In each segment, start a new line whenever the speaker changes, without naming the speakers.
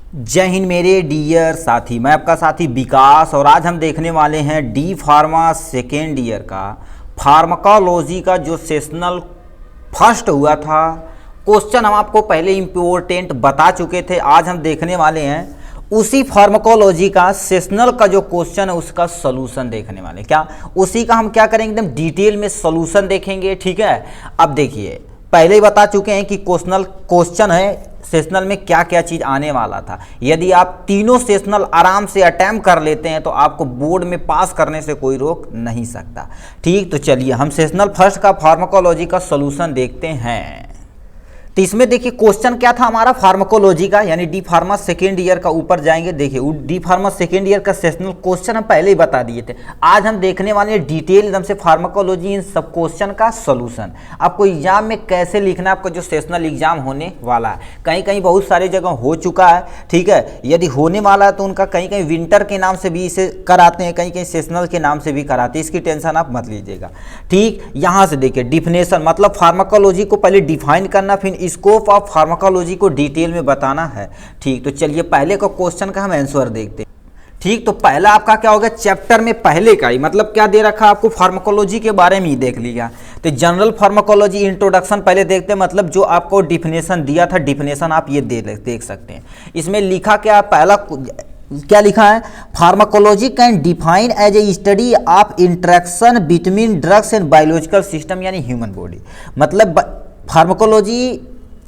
जय हिंद मेरे डियर साथी, मैं आपका साथी विकास और आज हम देखने वाले हैं डी फार्मा सेकेंड ईयर का फार्माकोलॉजी का जो सेशनल फर्स्ट हुआ था। क्वेश्चन हम आपको पहले इम्पोर्टेंट बता चुके थे। आज हम देखने वाले हैं उसी फार्माकोलॉजी का सेशनल का जो क्वेश्चन है उसका सॉल्यूशन देखने वाले। क्या उसी का हम क्या करेंगे, एकदम डिटेल में सॉल्यूशन देखेंगे। ठीक है, अब देखिए पहले ही बता चुके हैं कि क्वेश्चन है सेशनल में क्या क्या चीज़ आने वाला था। यदि आप तीनों सेशनल आराम से अटेम्प्ट कर लेते हैं तो आपको बोर्ड में पास करने से कोई रोक नहीं सकता। ठीक, तो चलिए हम सेशनल फर्स्ट का फार्माकोलॉजी का सॉल्यूशन देखते हैं। तो इसमें देखिए क्वेश्चन क्या था हमारा फार्माकोलॉजी का, यानी डी फार्मा सेकेंड ईयर का ऊपर जाएंगे। देखिए डी फार्मा सेकेंड ईयर का सेशनल क्वेश्चन हम पहले ही बता दिए थे। आज हम देखने वाले हैं डिटेल एकदम से फार्माकोलॉजी इन सब क्वेश्चन का सॉल्यूशन। आपको एग्जाम में कैसे लिखना है, आपका जो सेशनल एग्जाम होने वाला है। कहीं कहीं बहुत सारी जगह हो चुका है, ठीक है। यदि होने वाला है तो उनका कहीं कहीं विंटर के नाम से भी इसे कराते हैं, कहीं कहीं सेशनल के नाम से भी कराते हैं। इसकी टेंशन आप मत लीजिएगा। ठीक, यहाँ से देखिए डिफिनेशन मतलब फार्माकोलॉजी को पहले डिफाइन करना, फिर स्कोप ऑफ फार्माकोलॉजी को डिटेल में बताना है। ठीक, तो चलिए पहले का क्वेश्चन का हम आंसर देखते हैं। ठीक, तो पहला आपका क्या होगा, चैप्टर में पहले का ही मतलब क्या दे रखा आपको, फार्माकोलॉजी के बारे में ही देख लिया। तो जनरल फार्माकोलॉजी इंट्रोडक्शन पहले देखते हैं, मतलब जो आपको डिफिनेशन दिया था, डिफिनेशन आप ये देख सकते हैं। इसमें लिखा क्या, पहला क्या लिखा है, pharmacology can define as a study of interaction between drugs and biological system यानी ह्यूमन बॉडी। मतलब फार्माकोलॉजी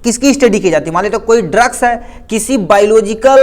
किसकी स्टडी की जाती है, मान लीजिए तो कोई ड्रग्स है, किसी बायोलॉजिकल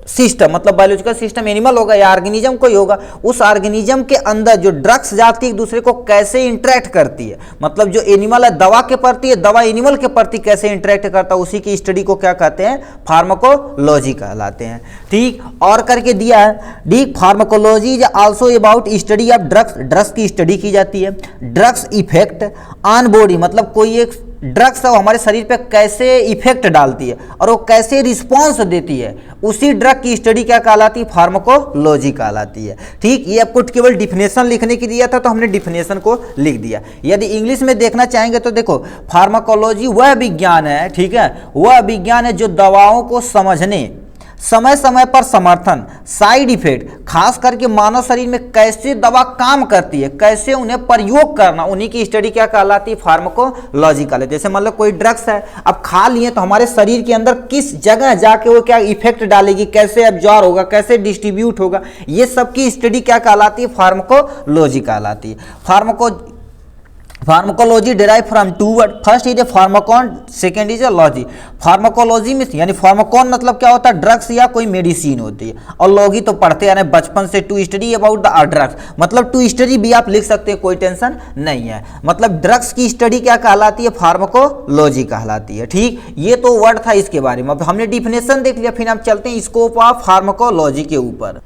सिस्टम, मतलब बायोलॉजिकल सिस्टम एनिमल होगा या ऑर्गेनिज्म कोई होगा, उस ऑर्गेनिज्म के अंदर जो ड्रग्स जाती है एक दूसरे को कैसे इंटरेक्ट करती है। मतलब जो एनिमल है दवा के प्रति, दवा एनिमल के प्रति कैसे इंटरेक्ट करता है, उसी की स्टडी को क्या कहते हैं, फार्माकोलॉजी कहलाते हैं। ठीक, और करके दिया है D pharmacology is also about study of drugs की स्टडी की जाती है। ड्रग्स इफेक्ट ऑन बॉडी, मतलब कोई एक ड्रग्स है वो हमारे शरीर पे कैसे इफेक्ट डालती है और वो कैसे रिस्पॉन्स देती है, उसी ड्रग की स्टडी क्या कहलाती है, फार्माकोलॉजी कहलाती है। ठीक, ये आपको केवल डिफिनेशन लिखने के दिया था तो हमने डिफिनेशन को लिख दिया। यदि इंग्लिश में देखना चाहेंगे तो देखो फार्माकोलॉजी वह विज्ञान है, ठीक है, वह विज्ञान है जो दवाओं को समझने, समय समय पर समर्थन, साइड इफेक्ट, खास करके मानव शरीर में कैसे दवा काम करती है, कैसे उन्हें प्रयोग करना, उन्हीं की स्टडी क्या कहलाती है, फार्माकोलॉजी कहलाती है। जैसे मतलब कोई ड्रग्स है, अब खा लिए तो हमारे शरीर के अंदर किस जगह जाके वो क्या इफेक्ट डालेगी, कैसे एब्जॉर्ब होगा, कैसे डिस्ट्रीब्यूट होगा, ये सब की स्टडी क्या कहलाती है, फार्माकोलॉजी कहलाती है। Pharmacology derive from two word, first is a pharmakon, second is a logy. Pharmacology में यानी फार्माकॉन मतलब क्या होता है, ड्रग्स या कोई मेडिसिन होती है, और लॉगी तो पढ़ते आ रहे बचपन से, to study about the drugs, मतलब टू स्टडी भी आप लिख सकते हैं, कोई टेंशन नहीं है। मतलब ड्रग्स की स्टडी क्या कहलाती है, फार्माकोलॉजी कहलाती है। ठीक, ये तो वर्ड था इसके बारे में। अब हमने डिफिनेशन देख लिया, फिर हम चलते हैं स्कोप ऑफ फार्माकोलॉजी के ऊपर।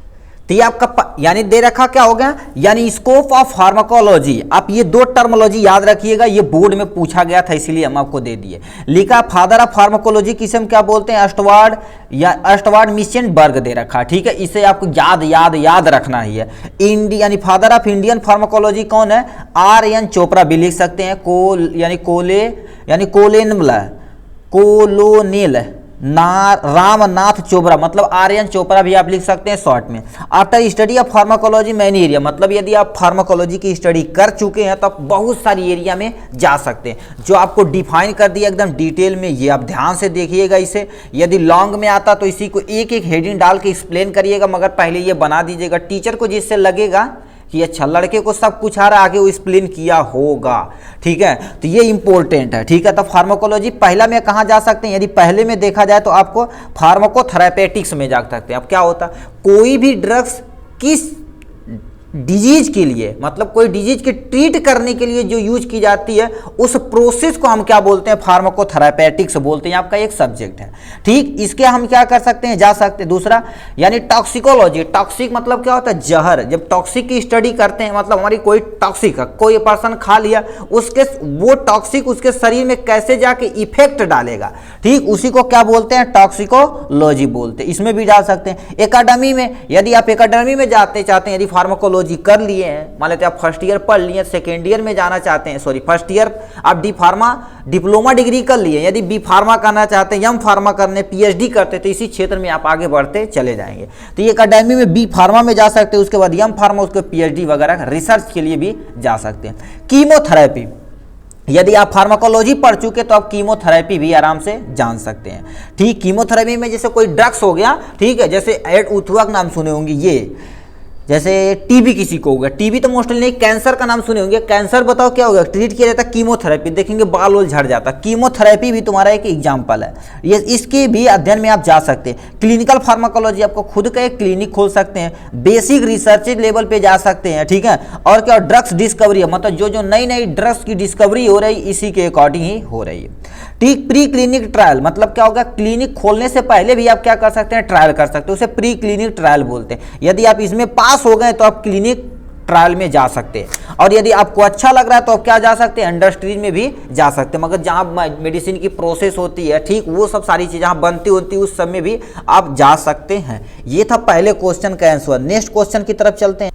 तो ये आपका यानी दे रखा क्या हो गया, यानी स्कोप ऑफ फार्माकोलॉजी। आप ये दो टर्मोलॉजी याद रखिएगा, ये बोर्ड में पूछा गया था इसलिए हम आपको दे दिए। लिखा फादर ऑफ फार्माकोलॉजी किसे हम क्या बोलते हैं, अस्टवार्ड या अस्टवार्ड मिशेनबर्ग दे रखा। ठीक है, इसे आपको याद रखना ही है। यानी फादर ऑफ इंडियन फार्माकोलॉजी कौन है, R.N. चोपड़ा भी लिख सकते हैं। कोलोनेल रामनाथ चोपड़ा, मतलब R.N. चोपड़ा भी आप लिख सकते हैं शॉर्ट में। After study of pharmacology many area, मतलब यदि आप फार्माकोलॉजी की स्टडी कर चुके हैं तो आप बहुत सारी एरिया में जा सकते हैं, जो आपको डिफाइन कर दिया एकदम डिटेल में। ये आप ध्यान से देखिएगा इसे। यदि लॉन्ग में आता तो इसी को एक एक हेडिंग डाल के एक्सप्लेन करिएगा, मगर पहले ये बना दीजिएगा। टीचर को जिससे लगेगा कि अच्छा लड़के को सब कुछ आ रहा है, आगे वो एक्सप्लेन किया होगा। ठीक है, तो ये इंपॉर्टेंट है। ठीक है, तो फार्माकोलॉजी पहला में कहाँ जा सकते हैं, यदि पहले में देखा जाए तो आपको फार्माकोथेरेपेटिक्स में जा सकते हैं। अब क्या होता है, कोई भी ड्रग्स किस डिजीज के लिए, मतलब कोई डिजीज के ट्रीट करने के लिए जो यूज की जाती है, उस प्रोसेस को हम क्या बोलते हैं, फार्माकोथेरेपेटिक्स बोलते हैं। आपका एक सब्जेक्ट है। ठीक, इसके हम क्या कर सकते हैं, जा सकते हैं। दूसरा यानी टॉक्सिकोलॉजी। टॉक्सिक मतलब क्या होता है, जहर। जब टॉक्सिक की स्टडी करते हैं, मतलब हमारी कोई टॉक्सिक है, कोई पर्सन खा लिया, उसके वो टॉक्सिक उसके शरीर में कैसे जाके इफेक्ट डालेगा, ठीक, उसी को क्या बोलते हैं, टॉक्सिकोलॉजी बोलते हैं। इसमें भी जा सकते हैं। एकेडमी में, यदि आप एकेडमी में जाते चाहते हैं, यदि फार्माकोलॉजी फार्माकोलॉजी कर लिए हैं, मान लेते हैं आप फर्स्ट ईयर पढ़ लिए, सेकेंड ईयर में जाना चाहते हैं, सॉरी फर्स्ट ईयर आप डी फार्मा डिप्लोमा डिग्री कर लिए, यदि बी फार्मा करना चाहते हैं, एम फार्मा करने, पीएचडी करते तो इसी क्षेत्र में आप आगे बढ़ते चले जाएंगे। तो ये एकेडमी में बी फार्मा में जा सकते हैं, उसके बाद एम फार्मा, उसके पीएचडी वगैरह रिसर्च के लिए भी जा सकते हैं। कीमोथेरेपी, यदि आप फार्माकोलॉजी पढ़ चुके तो आप कीमोथेरेपी भी आराम से जान सकते हैं। ठीक, कीमोथेरेपी में जैसे कोई ड्रग्स हो गया, ठीक है, जैसे एडउथुआ का नाम सुने होंगे, ये जैसे टीबी किसी को हो गया, टीबी तो मोस्टली नहीं, कैंसर का नाम सुने होंगे, कैंसर बताओ क्या होगा, ट्रीट किया जाता है कीमोथेरेपी, देखेंगे बाल वोल झड़ जाता, कीमोथेरेपी भी तुम्हारा एक एग्जाम्पल है, ये इसके भी अध्ययन में आप जा सकते हैं। क्लिनिकल फार्माकोलॉजी, आपको खुद का एक क्लिनिक खोल सकते हैं, बेसिक रिसर्च लेवल पे जा सकते हैं, ठीक है। और क्या, ड्रग्स डिस्कवरी, मतलब जो नई नई ड्रग्स की डिस्कवरी हो रही इसी के अकॉर्डिंग ही हो रही है। ठीक, प्री क्लिनिक ट्रायल, मतलब क्या होगा, क्लिनिक खोलने से पहले भी आप क्या कर सकते हैं, ट्रायल कर सकते हैं, उसे प्री क्लिनिक ट्रायल बोलते हैं। यदि आप इसमें पास हो गए तो आप क्लिनिक ट्रायल में जा सकते हैं, और यदि आपको अच्छा लग रहा है तो आप क्या जा सकते हैं, इंडस्ट्रीज में भी जा सकते हैं, मगर जहाँ मेडिसिन की प्रोसेस होती है, ठीक, वो सब सारी चीज़ें जहाँ बनती होती है उस सब में भी आप जा सकते हैं। ये था पहले क्वेश्चन का आंसर। नेक्स्ट क्वेश्चन की तरफ चलते हैं।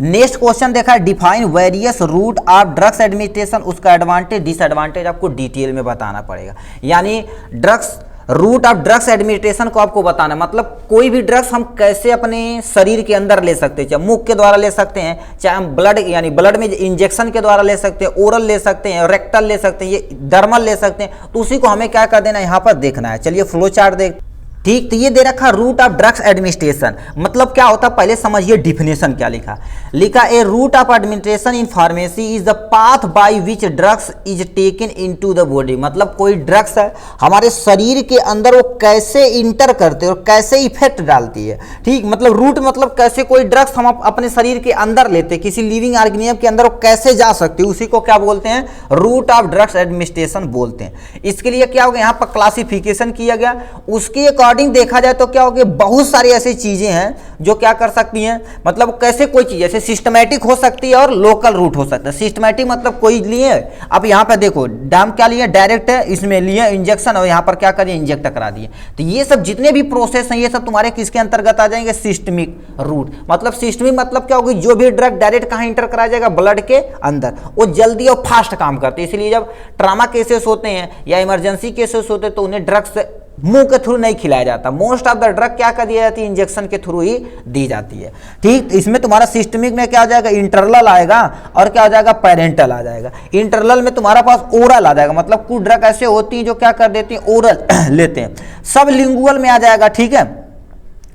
नेक्स्ट क्वेश्चन देखा है, define various route of drugs administration, उसका एडवांटेज डिसएडवांटेज आपको डिटेल में बताना पड़ेगा। यानी drugs route of drugs administration को आपको बताना, मतलब कोई भी ड्रग्स हम कैसे अपने शरीर के अंदर ले सकते हैं, चाहे मुख के द्वारा ले सकते हैं, चाहे हम ब्लड यानी ब्लड में इंजेक्शन के द्वारा ले सकते हैं, ओरल ले सकते हैं, रेक्टल ले सकते हैं, ये डर्मल ले सकते हैं, तो उसी को हमें क्या कर देना है, यहाँ पर देखना है। चलिए फ्लो चार्ट देख, ठीक, तो ये दे रखा रूट ऑफ ड्रग्स एडमिनिस्ट्रेशन, मतलब क्या होता है, पहले समझिए डिफिनेशन क्या लिखा a route of administration in pharmacy is the path by which drugs is taken into the body, मतलब कोई ड्रग्स है हमारे शरीर के अंदर वो कैसे इंटर करते हैं और कैसे इफेक्ट डालती है। ठीक, मतलब रूट मतलब कैसे कोई ड्रग्स हम अपने शरीर के अंदर लेते हैं, किसी लिविंग ऑर्गेनिज्म के अंदर वो कैसे जा सकती है, उसी को क्या बोलते हैं, रूट ऑफ ड्रग्स एडमिनिस्ट्रेशन बोलते हैं। इसके लिए क्या होगा, यहाँ पर क्लासिफिकेशन किया गया, उसके देखा जाए तो क्या होगा, बहुत सारी ऐसी चीजें हैं जो क्या कर सकती हैं, मतलब कैसे कोई चीज जैसे सिस्टमैटिक हो सकती है और लोकल रूट हो सकता है। सिस्टमैटिक मतलब कोई लिए, अब यहाँ पे देखो डाम क्या लिए, डायरेक्ट है, इसमें लिए इंजेक्शन और यहाँ पर क्या करिए, इंजेक्ट करा दिए, तो ये सब जितने भी प्रोसेस हैं ये सब तुम्हारे किसके अंतर्गत आ जाएंगे, सिस्टमिक रूट। मतलब सिस्टमिक मतलब क्या होगी, जो भी ड्रग डायरेक्ट कहाँ इंटर कराया जाएगा, ब्लड के अंदर, वो जल्दी और फास्ट काम करते हैं। इसलिए जब ट्रामा केसेस होते हैं या इमरजेंसी केसेस होते हैं तो उन्हें ड्रग्स मुंह के थ्रू नहीं खिलाया जाता, मोस्ट ऑफ द ड्रग क्या कर दिया जाती है, इंजेक्शन के थ्रू ही दी जाती है। ठीक, इसमें तुम्हारा सिस्टमिक में क्या आ जाएगा, इंटरनल आएगा और क्या आ जाएगा, पेरेंटल आ जाएगा। इंटरनल में तुम्हारा पास ओरल आ जाएगा, मतलब कुछ ड्रग ऐसे होती हैं जो क्या कर देती हैं, ओरल लेते हैं। सब लिंगुअल में आ जाएगा, ठीक है,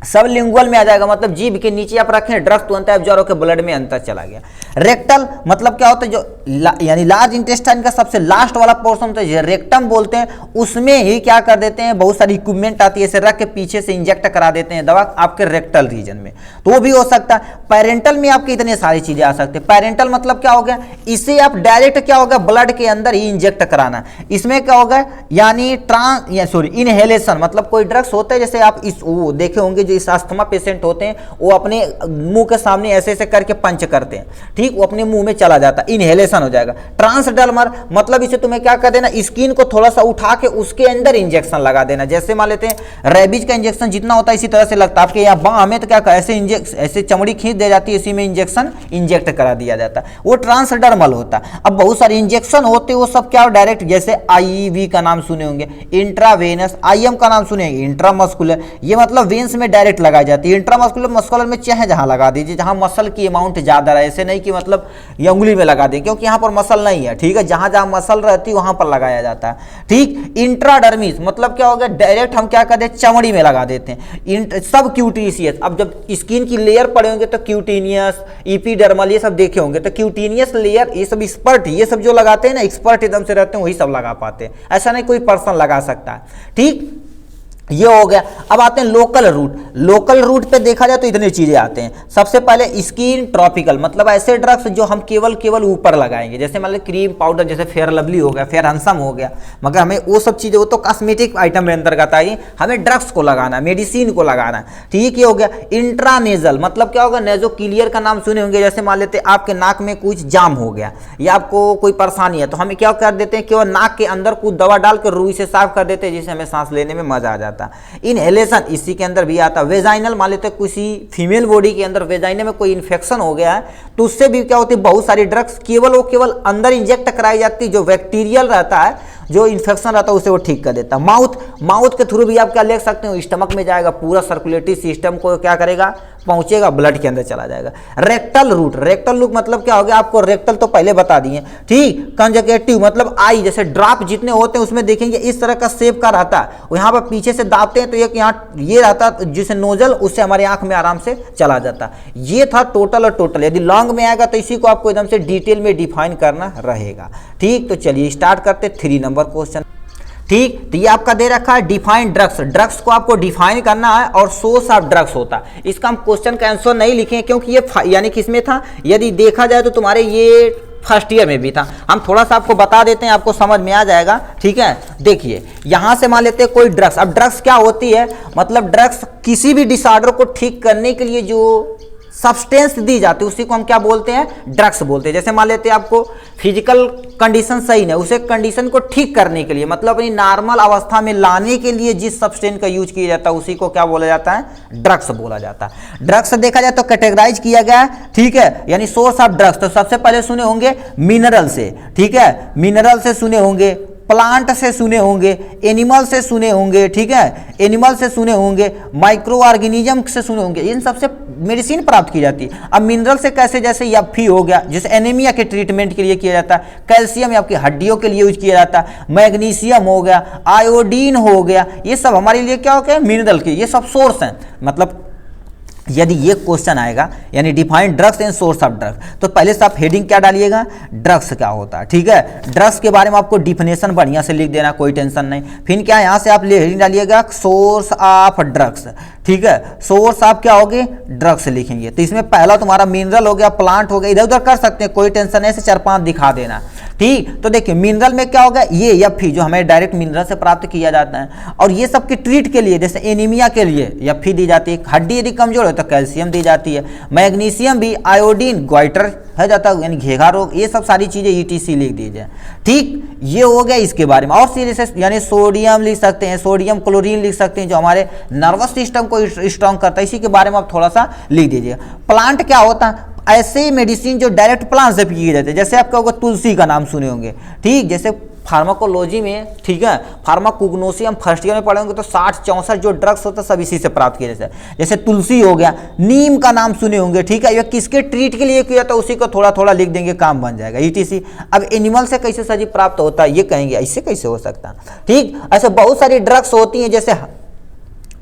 सब लिंगुअल में आ जाएगा, मतलब जीभ के नीचे आप रखें ड्रग्स तुरंत एब्जॉर्ब होकर ब्लड में अंदर चला गया। रेक्टल मतलब क्या होता है, जो यानी लार्ज इंटेस्टाइन का सबसे लास्ट वाला पोर्शन होता है, रेक्टम बोलते हैं, उसमें ही क्या कर देते हैं, बहुत सारी इक्विपमेंट आती है, इसे रख के पीछे से इंजेक्ट करा देते हैं दवा आपके रेक्टल रीजन में, तो वो भी हो सकता है। पेरेंटल में आपके इतने सारी चीजें आ सकती है। पेरेंटल मतलब क्या हो गया, इसे आप डायरेक्ट क्या होगा, ब्लड के अंदर ही इंजेक्ट कराना। इसमें क्या होगा, यानी इनहेलेशन, मतलब कोई ड्रग्स होता है, जैसे आप इस वो देखे होंगे जो इस अस्थमा पेशेंट होते हैं, वो अपने मुंह के सामने ऐसे ऐसे करके पंच करते हैं, ठीक, वो अपने मुंह में चला जाता है, इनहेलेशन हो जाएगा। ट्रांसडर्मर मतलब इसे तुम्हें क्या कर देना, स्किन को थोड़ा सा उठा के उसके अंदर इंजेक्शन लगा देना, जैसे मान लेते हैं रेबीज का इंजेक्शन जितना होता है इसी तरह से लगता है आपके यहाँ बाह में, तो क्या ऐसे चमड़ी खींच दे जाती है, इसी में इंजेक्शन इंजेक्ट करा दिया जाता है, वो ट्रांसडर्मल होता है। अब बहुत सारे इंजेक्शन होते हैं, वो सब क्या डायरेक्ट, जैसे आईवी का नाम सुने होंगे, इंट्रावेनस, आईएम का नाम सुने होंगे, इंट्रामस्कुलर, ये मतलब वेन्स में डायरेक्ट लगाई जाती है। इंट्रामस्कुलर मस्कुलर में चाहे जहां लगा दीजिए, जहां मसल की अमाउंट ज्यादा रहे, ऐसे नहीं कि मतलब ये उंगली में लगा दें, क्योंकि यहाँ पर मसल नहीं है, ठीक है, जहां जहां मसल रहती है वहां पर लगाया जाता है। ठीक, इंट्राडर्मिस मतलब क्या होगा, डायरेक्ट हम क्या करते हैं, चमड़ी में लगा देते हैं। सब क्यूटीनियस, अब जब स्किन की लेयर पड़े होंगे तो क्यूटीनियस, इपीडर्मल ये सब देखे होंगे, तो क्यूटीनियस लेयर ये सब एक्सपर्ट, ये सब जो लगाते हैं ना, एक्सपर्ट एकदम से रहते हैं, वही सब लगा पाते हैं, ऐसा नहीं कोई पर्सन लगा सकता है। ठीक, ये हो गया। अब आते हैं लोकल रूट। लोकल रूट पे देखा जाए तो इतनी चीजें आते हैं। सबसे पहले स्किन ट्रॉपिकल, मतलब ऐसे ड्रग्स जो हम केवल ऊपर लगाएंगे, जैसे मान लो क्रीम पाउडर, जैसे फेयर लवली हो गया, फेयर हैंडसम हो गया, मगर हमें वो सब चीजें, वो तो कॉस्मेटिक आइटम में अंतर्गत आई, हमें ड्रग्स को लगाना, मेडिसिन को लगाना। ठीक, ये हो गया। इंट्रानेजल मतलब क्या होगा, नेजो क्लियर का नाम सुने होंगे, जैसे मान लेते आपके नाक में कुछ जाम हो गया या आपको कोई परेशानी है, तो हमें क्या कर देते हैं, केवल नाक के अंदर कुछ दवा डाल कर रुई से साफ कर देते हैं, जिससे हमें सांस लेने में मजा आ जाता है। जाता। इनहेलेशन इसी के अंदर भी आता। वेजाइनल मान लेते हैं किसी फीमेल बॉडी के अंदर वेजाइना में कोई इन्फेक्शन हो गया है तो उससे भी क्या होती है, बहुत सारी ड्रग्स केवल अंदर इंजेक्ट कराई जाती है, जो बैक्टीरियल रहता है, जो इन्फेक्शन रहता है उसे वो ठीक कर देता है। माउथ के थ्रू भी आप क्या ले सकते हो, स्टमक में जाएगा, पूरा सर्कुलेटरी सिस्टम को क्या करेगा, पहुंचेगा, ब्लड के अंदर चला जाएगा। रेक्टल रूट मतलब क्या हो गया, आपको रेक्टल तो पहले बता दिए, ठीक। कंजक्टिव मतलब आई, जैसे ड्रॉप जितने होते हैं उसमें देखेंगे इस तरह का शेप का रहता है, यहाँ पर पीछे से दाबते हैं तो एक यहाँ ये रहता है जिसे नोजल, उससे हमारे आंख में आराम से चला जाता। ये था टोटल और टोटल। यदि लॉन्ग में आएगा तो इसी को आपको एकदम से डिटेल में डिफाइन करना रहेगा, ठीक। तो चलिए स्टार्ट करते 3 नंबर क्वेश्चन, ठीक। तो ये आपका दे रखा है डिफाइन ड्रग्स को आपको डिफाइन करना है और सोर्स ऑफ ड्रग्स होता है। इसका हम क्वेश्चन का आंसर नहीं लिखे क्योंकि ये यानी किसमें था, यदि देखा जाए तो तुम्हारे ये फर्स्ट ईयर में भी था। हम थोड़ा सा आपको बता देते हैं, आपको समझ में आ जाएगा, ठीक है। देखिए यहां से मान लेते हैं कोई ड्रग्स। अब ड्रग्स क्या होती है, मतलब ड्रग्स किसी भी डिसऑर्डर को ठीक करने के लिए जो सब्सटेंस दी जाती है उसी को हम क्या बोलते हैं, ड्रग्स बोलते हैं। जैसे मान लेते हैं आपको फिजिकल कंडीशन सही नहीं, उसे कंडीशन को ठीक करने के लिए, मतलब अपनी नॉर्मल अवस्था में लाने के लिए जिस सब्सटेंस का यूज किया जाता है उसी को क्या बोला जाता है, ड्रग्स बोला जाता है। ड्रग्स देखा जाए तो कैटेगराइज किया गया है, ठीक है। यानी सोर्स ऑफ ड्रग्स तो सबसे पहले सुने होंगे मिनरल से, ठीक है, मिनरल से सुने होंगे, प्लांट से सुने होंगे, एनिमल से सुने होंगे, ठीक है, एनिमल से सुने होंगे, माइक्रो ऑर्गेनिज्म से सुने होंगे। इन सबसे मेडिसिन प्राप्त की जाती है। अब मिनरल से कैसे, जैसे यफी हो गया, जैसे एनीमिया के ट्रीटमेंट के लिए किया जाता है, कैल्शियम आपकी हड्डियों के लिए यूज किया जाता है, मैग्नीशियम हो गया, आयोडीन हो गया, ये सब हमारे लिए क्या हो गया, मिनरल के, ये सब सोर्स हैं। मतलब यदि ये क्वेश्चन आएगा यानी define drugs and source of drugs, तो पहले से आप हेडिंग क्या डालिएगा, ड्रग्स क्या होता है, ठीक है। ड्रग्स के बारे में आपको डिफिनेशन बढ़िया से लिख देना, कोई टेंशन नहीं। फिर क्या यहाँ से आप हेडिंग डालिएगा सोर्स ऑफ ड्रग्स, ठीक है। सोर्स ऑफ क्या होगे, ड्रग्स लिखेंगे। तो इसमें पहला तुम्हारा मिनरल हो गया, प्लांट हो गया, इधर उधर कर सकते हैं, कोई टेंशन नहीं, से 4-5 दिखा देना, ठीक। तो देखिए मिनरल में क्या होगा, ये यफी जो हमें डायरेक्ट मिनरल से प्राप्त किया जाता है, और ये सब के ट्रीट के लिए, जैसे एनीमिया के लिए यफी दी जाती है, हड्डी यदि कमजोर हो तो कैल्शियम दी जाती है, मैग्नीशियम भी, आयोडीन, ग्वाइटर है जाता है यानी घेघा रोग, ये सब सारी चीजें ईटीसी लिख दीजिए, ठीक। ये हो गया इसके बारे में। और जैसे यानी सोडियम लिख सकते हैं, सोडियम क्लोरीन लिख सकते हैं, जो हमारे नर्वस सिस्टम को स्ट्रॉन्ग करता है, इसी के बारे में आप थोड़ा सा लिख दीजिए। प्लांट क्या होता है, ऐसे मेडिसिन जो डायरेक्ट प्लांट से किए जाते हैं, जैसे आपका होगा तुलसी का नाम सुने होंगे, ठीक। जैसे फार्माकोलॉजी में, ठीक है, फार्माकोग्नोसी हम फर्स्ट ईयर में पढ़ेंगे तो 60-64 जो ड्रग्स होता है सब इसी से प्राप्त किया जाता है। जैसे तुलसी हो गया, नीम का नाम सुने होंगे, ठीक है, यह किसके ट्रीट के लिए किया जाता है उसी को थोड़ा थोड़ा लिख देंगे, काम बन जाएगा, ईटीसी। अब एनिमल से कैसे सजीव प्राप्त होता है ये कहेंगे, ऐसे कैसे हो सकता है, ठीक। ऐसे बहुत सारी ड्रग्स होती हैं, जैसे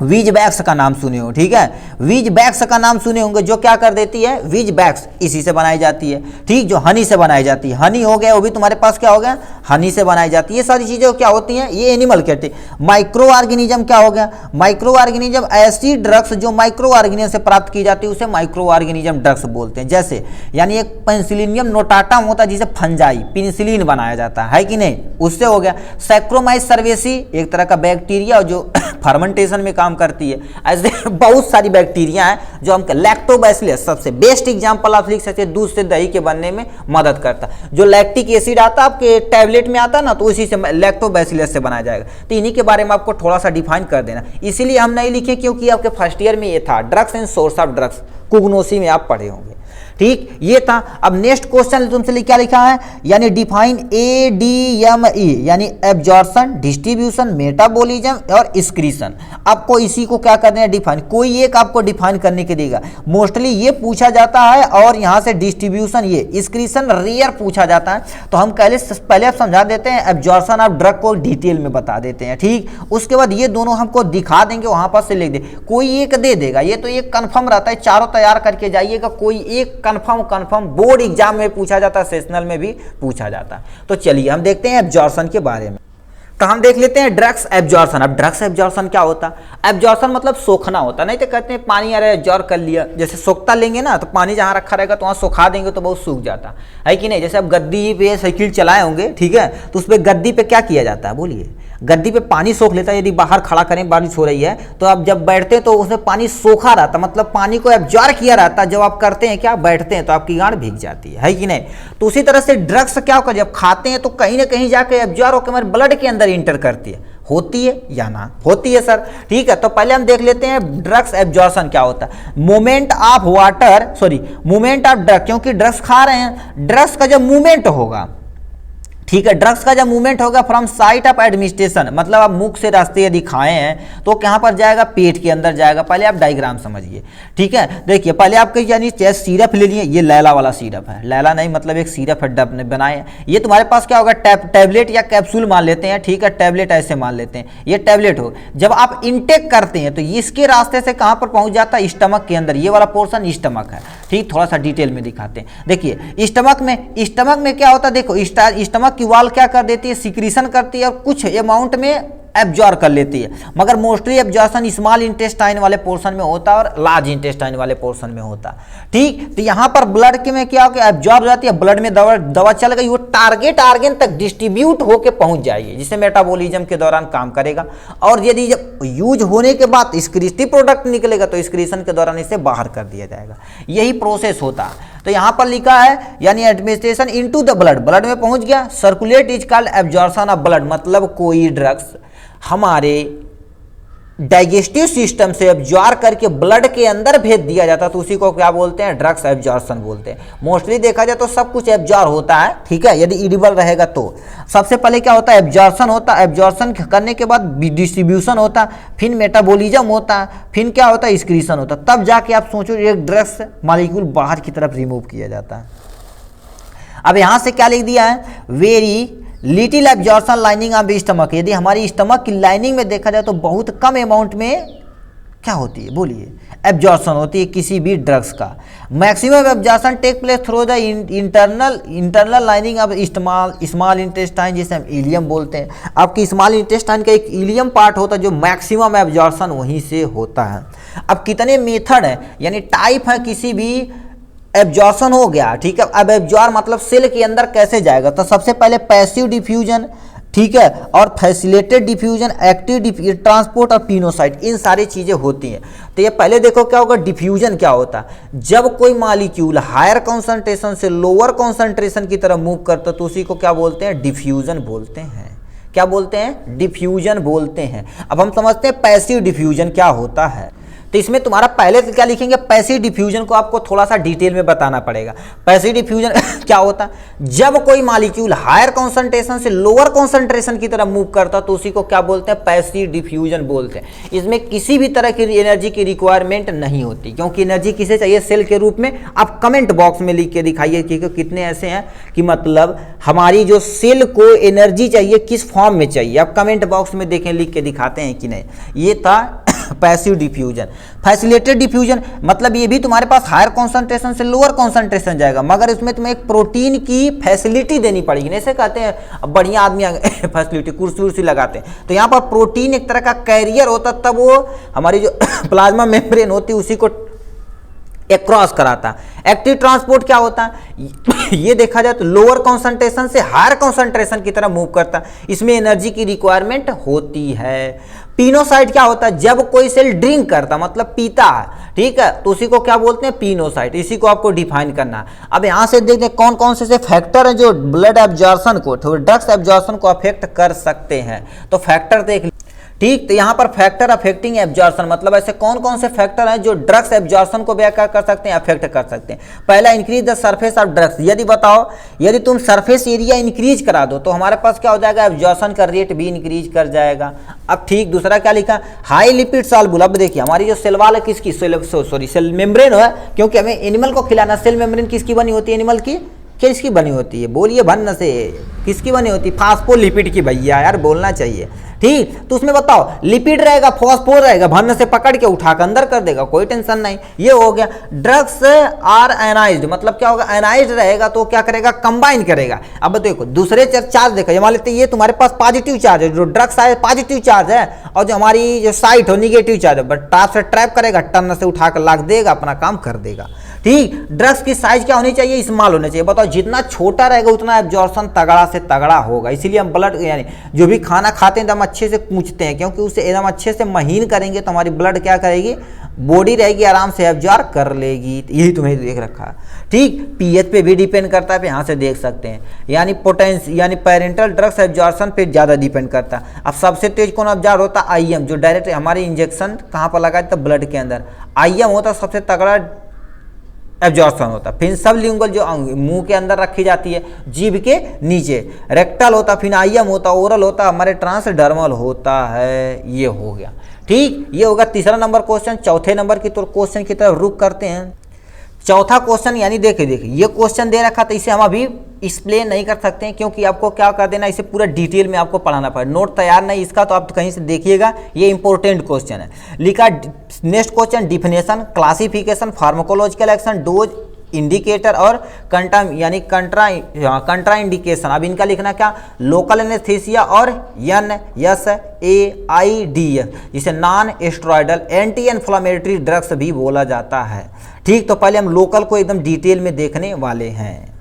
वीज बैक्स का नाम सुने हो, ठीक है, वीज बैक्स का नाम सुने होंगे, जो क्या कर देती है, वीज बैक्स इसी से बनाई जाती है, ठीक। जो हनी से बनाई जाती है, हनी हो गया वो भी तुम्हारे पास क्या हो गया, हनी से बनाई जाती है। ये सारी चीजें क्या होती हैं, ये एनिमल कहते हैं। माइक्रो ऑर्गेनिज्म क्या हो गया, माइक्रो ऑर्गेनिज्म ऐसी ड्रग्स जो माइक्रो ऑर्गेनिज्म से प्राप्त की जाती है उसे माइक्रो ऑर्गेनिज्म ड्रग्स बोलते हैं। जैसे यानी एक पेनिसिलिनियम नोटाटम होता है जिसे फंजाई पेनिसिलिन बनाया जाता है कि नहीं, उससे हो गया। सैक्रोमाइस सर्वेसी एक तरह का बैक्टीरिया जो फर्मेंटेशन में काम करती है। ऐसे बहुत सारी बैक्टीरिया हैं जो हम लैक्टोबैसिलस सबसे बेस्ट एग्जांपल आप लिख सकते हैं, दूध से दही के बनने में मदद करता है। जो लैक्टिक एसिड आता है आपके टैबलेट में आता है ना, तो उसी से लैक्टोबैसिलस से बनाया जाएगा। तो इन्हीं के बारे में आपको थोड़ा सा डिफाइन कर देना, इसीलिए हम नहीं लिखे क्योंकि आपके फर्स्ट ईयर में ये था drugs and source of drugs, कुग्नोसी में आप पढ़े होंगे, ठीक। ये था। अब नेक्स्ट क्वेश्चन तुमसे क्या लिखा है, यानी डिफाइन ADME यानी एब्जॉर्प्शन, डिस्ट्रीब्यूशन, मेटाबॉलिज्म और एक्सक्रीशन। आपको इसी को क्या करना है, डिफाइन, कोई एक आपको डिफाइन करने के देगा। मोस्टली ये पूछा जाता है, और यहाँ से डिस्ट्रीब्यूशन, ये एक्सक्रीशन रेयर पूछा जाता है। तो हम पहले आप समझा देते हैं, एब्जॉर्प्शन ऑफ ड्रग को डिटेल में बता देते हैं, ठीक। उसके बाद ये दोनों हमको दिखा देंगे, वहां पर से लिख दे, कोई एक दे देगा, ये तो एक कन्फर्म रहता है, चारों तैयार करके जाइएगा, कोई एक कन्फर्म बोर्ड एग्जाम में पूछा जाता है, सेशनल में भी पूछा जाता है। तो चलिए हम देखते हैं एब्जॉर्प्शन के बारे में। तो हम देख लेते हैं ड्रग्स एब्जॉर्प्शन। अब ड्रग्स एब्जॉर्प्शन क्या होता है, एब्जॉर्प्शन मतलब सोखना होता है। नहीं तो कहते हैं पानी अरे एब्जॉर्ब कर लिया, जैसे सोखता लेंगे ना तो पानी जहाँ रखा रहेगा तो वहाँ सुखा देंगे तो बहुत सूख जाता है कि नहीं। जैसे आप गद्दी पे साइकिल चलाए होंगे, ठीक है, तो उस पर गद्दी पे क्या किया जाता है, बोलिए, गद्दी पे पानी सोख लेता है। यदि बाहर खड़ा करें, बारिश हो रही है, तो आप जब बैठते हैं तो उसमें पानी सोखा रहता, मतलब पानी को एब्जॉर्ब किया रहता है। जब आप करते हैं क्या, बैठते हैं, तो आपकी गांड भीग जाती है कि नहीं। तो उसी तरह से ड्रग्स क्या होगा, जब खाते हैं तो कहीं ना कहीं जाकर एब्जॉर्ब होकर हमारे ब्लड के अंदर इंटर करती है, होती है या ना होती है सर। ठीक है, तो पहले हम देख लेते हैं ड्रग्स एब्जॉर्प्शन क्या होता है। Movement of water, sorry movement of drug, क्योंकि ड्रग्स खा रहे हैं, ड्रग्स का जब मूवमेंट होगा, ठीक है, ड्रग्स का जब मूवमेंट होगा फ्रॉम साइट ऑफ एडमिनिस्ट्रेशन, मतलब आप मुख से रास्ते यदि खाए हैं तो कहाँ पर जाएगा, पेट के अंदर जाएगा। पहले आप डायग्राम समझिए, ठीक है। देखिए पहले आपके यानी सिरप ले लिए, ये लैला वाला सिरप है, लैला नहीं मतलब एक सिरप है डब ने बनाए। ये तुम्हारे पास क्या होगा, टैबलेट या कैप्सूल मान लेते हैं, ठीक है, टैबलेट ऐसे मान लेते हैं, ये टैबलेट हो। जब आप इंटेक करते हैं तो इसके रास्ते से कहाँ पर पहुँच जाता है, स्टमक के अंदर। ये वाला पोर्सन स्टमक है, ठीक, थोड़ा सा डिटेल में दिखाते हैं। देखिए स्टमक में क्या होता है, देखो स्टमक की वाल क्या कर देती है, सिक्रीशन करती है और कुछ अमाउंट में एब्जॉर्ब कर लेती है, मगर मोस्टली एब्जॉर्प्शन स्मॉल इंटेस्टाइन वाले पोर्शन में होता है और लार्ज इंटेस्टाइन वाले पोर्शन में होता है। ठीक, तो यहाँ पर ब्लड के में क्या होगा, एब्जॉर्ब हो जाती है, ब्लड में दवा चल गई, वो टारगेट ऑर्गन तक डिस्ट्रीब्यूट होकर पहुंच जाएगी, जिससे मेटाबॉलिज्म के दौरान काम करेगा। और यदि जब यूज होने के बाद एक्सक्रीटिव प्रोडक्ट निकलेगा तो एक्सक्रीशन के दौरान इसे बाहर कर दिया जाएगा, यही प्रोसेस होता है। तो यहाँ पर लिखा है यानी administration into the blood, blood में पहुंच गया। Circulate is called absorption of blood, मतलब कोई ड्रग्स हमारे डाइजेस्टिव सिस्टम से एब्जॉर्ब करके ब्लड के अंदर भेज दिया जाता है तो उसी को क्या बोलते हैं, ड्रग्स एब्जॉर्प्शन बोलते हैं। मोस्टली देखा जाए तो सब कुछ एब्जॉर्ब होता है, ठीक है, यदि इडिबल रहेगा तो। सबसे पहले क्या होता है, एब्जॉर्प्शन होता है, एब्जॉर्प्शन करने के बाद डिस्ट्रीब्यूशन होता है, फिर मेटाबॉलिज्म होता है, फिर क्या होता है, एक्सक्रीशन होता है, तब जाके आप सोचो एक ड्रग्स मॉलिक्यूल बाहर की तरफ रिमूव किया जाता है। अब यहां से क्या लिख दिया है, very little absorption lining of stomach, यदि हमारी स्टमक की लाइनिंग में देखा जाए तो बहुत कम अमाउंट में क्या होती है, बोलिए, एब्जॉर्प्शन होती है किसी भी ड्रग्स का। Maximum absorption take place through the internal lining of small intestine, जिसे हम इलियम बोलते हैं। आपकी स्मॉल इंटेस्टाइन का एक इलियम पार्ट होता है जो मैक्सिमम एब्जॉर्प्शन वहीं से होता है। अब कितने मेथड है यानी टाइप है किसी भी एब्जॉर्प्शन हो गया, ठीक है। अब एब्जॉर्ब मतलब सेल के अंदर कैसे जाएगा, तो सबसे पहले पैसिव डिफ्यूजन, ठीक है, और फैसिलिटेटेड डिफ्यूजन, एक्टिव ट्रांसपोर्ट और पिनोसाइट, इन सारी चीजें होती हैं। तो ये पहले देखो क्या होगा, डिफ्यूजन क्या होता है, जब कोई मॉलिक्यूल हायर कॉन्सेंट्रेशन से लोअर कॉन्सेंट्रेशन की तरफ मूव करता है तो उसी को क्या बोलते हैं, डिफ्यूजन बोलते हैं। क्या बोलते हैं, डिफ्यूजन बोलते हैं। अब हम समझते हैं पैसिव डिफ्यूजन क्या होता है। तो इसमें तुम्हारा पहले क्या लिखेंगे, पैसिव डिफ्यूजन को आपको थोड़ा सा डिटेल में बताना पड़ेगा। पैसिव डिफ्यूजन क्या होता है, जब कोई मॉलिक्यूल हायर कॉन्सेंट्रेशन से लोअर कॉन्सेंट्रेशन की तरफ मूव करता तो उसी को क्या बोलते हैं, पैसिव डिफ्यूजन बोलते हैं। इसमें किसी भी तरह की एनर्जी की रिक्वायरमेंट नहीं होती, क्योंकि एनर्जी किसे चाहिए, सेल के रूप में। आप कमेंट बॉक्स में लिख के दिखाइए कि कितने ऐसे हैं कि मतलब हमारी जो सेल को एनर्जी चाहिए किस फॉर्म में चाहिए, आप कमेंट बॉक्स में देखें, लिख के दिखाते हैं कि नहीं। ये था पैसिव डिफ्यूजन। फैसिलिटेटेड डिफ्यूजन मतलब ये भी तुम्हारे पास हायर कॉन्सेंट्रेशन से लोअर कॉन्सेंट्रेशन जाएगा, मगर इसमें तुम्हें एक प्रोटीन की फैसिलिटी देनी पड़ेगी। ऐसे कहते हैं बढ़िया आदमी फैसिलिटी कुर्सी उर्सी लगाते हैं, तो यहाँ पर प्रोटीन एक तरह का कैरियर होता, तब वो हमारी जो प्लाज्मा मेम्ब्रेन होती है उसी को एक क्रॉस कराता। एक्टिव ट्रांसपोर्ट क्या होता है, ये देखा जाए तो लोअर कॉन्सेंट्रेशन से हायर कॉन्सेंट्रेशन की तरफ मूव करता, इसमें एनर्जी की रिक्वायरमेंट होती है। पिनोसाइट क्या होता है, जब कोई सेल ड्रिंक करता मतलब पीता है, ठीक है, तो उसी को क्या बोलते हैं, पिनोसाइट। इसी को आपको डिफाइन करना है। अब यहां से देखते हैं कौन कौन से फैक्टर हैं जो ब्लड एब्जॉर्प्शन को, ड्रग्स एब्जॉर्प्शन को अफेक्ट कर सकते हैं। तो फैक्टर देख, ठीक, तो यहाँ पर फैक्टर अफेक्टिंग एब्जॉर्प्शन मतलब ऐसे कौन कौन से फैक्टर हैं जो ड्रग्स एब्जॉर्प्शन को क्या कर सकते हैं, अफेक्ट कर सकते हैं। पहला, increase the surface of drugs, यदि बताओ यदि तुम सरफेस एरिया इंक्रीज करा दो तो हमारे पास क्या हो जाएगा, एब्जॉर्प्शन का रेट भी इंक्रीज कर जाएगा। अब ठीक, दूसरा क्या लिखा, हाई लिपिड सॉल्युबल। अब देखिए हमारी जो सेल वाल है किसकी, सेल मेम्ब्रेन है, क्योंकि हमें एनिमल को खिलाना। सेल मेम्ब्रेन किसकी बनी होती है, एनिमल की, किसकी बनी होती है, बोलिए भन्न से, किसकी बनी होती है, फास्फोलिपिड की। भैया यार बोलना चाहिए, ठीक। तो उसमें बताओ लिपिड रहेगा, फॉस्फोर रहेगा, भन्न से पकड़ के उठाकर अंदर कर देगा, कोई टेंशन नहीं। ये हो गया। ड्रग्स आर आयनाइज्ड मतलब क्या होगा, आयनाइज्ड रहेगा तो क्या करेगा, कंबाइन करेगा। अब देखो दूसरे चार्ज देखो, मान लेते ये तुम्हारे पास पॉजिटिव चार्ज है, जो ड्रग्स है पॉजिटिव चार्ज है, और जो हमारी जो साइट हो निगेटिव चार्ज है, बट ट्रैप से ट्रैप करेगा, टर्न से उठाकर लाग देगा, अपना काम कर देगा, ठीक। ड्रग्स की साइज क्या होनी चाहिए, स्मॉल होनी चाहिए। बताओ जितना छोटा रहेगा उतना एब्जॉर्प्शन तगड़ा से तगड़ा होगा। इसीलिए हम ब्लड यानी जो भी खाना खाते हैं एकदम अच्छे से पूछते हैं, क्योंकि उसे एकदम अच्छे से महीन करेंगे तो हमारी ब्लड क्या करेगी, बॉडी रहेगी आराम से एब्जॉर्ब कर लेगी, यही तुम्हें देख रखा है। ठीक, पीएच पे भी डिपेंड करता है, यहाँ से देख सकते हैं, यानी पोटेंशियल यानी पेरेंटल ड्रग्स एब्जॉर्प्शन पे ज़्यादा डिपेंड करता है। अब सबसे तेज कौन एब्जॉर्ब होता है? आईएम, जो डायरेक्ट हमारे इंजेक्शन कहाँ पर लगा देता है? ब्लड के अंदर। आईएम होता है सबसे तगड़ा एब्जॉर्प्शन होता है। फिर सब लिंगुअल जो मुंह के अंदर रखी जाती है, जीभ के नीचे, रेक्टल होता, फिर आईएम होता, ओरल होता, हमारे ट्रांसडर्मल होता है। ये हो गया। ठीक, ये होगा तीसरा नंबर क्वेश्चन। चौथे नंबर की तो क्वेश्चन की तरफ रुक करते हैं। चौथा क्वेश्चन यानी देखिए ये क्वेश्चन दे रखा था, इसे हम अभी एक्सप्लेन नहीं कर सकते हैं क्योंकि आपको क्या कर देना, इसे पूरा डिटेल में आपको पढ़ाना पड़ेगा। नोट तैयार नहीं इसका, तो आप कहीं से देखिएगा, ये इंपॉर्टेंट क्वेश्चन है। लिखा next question, definition, classification, pharmacological action, dose, indicator और कंट्रा इंडिकेशन। अब इनका लिखना क्या? लोकल एनेस्थीसिया और NSAID, जिसे non steroidal anti inflammatory drugs भी बोला जाता है। ठीक, तो पहले हम लोकल को एकदम डिटेल में देखने वाले हैं।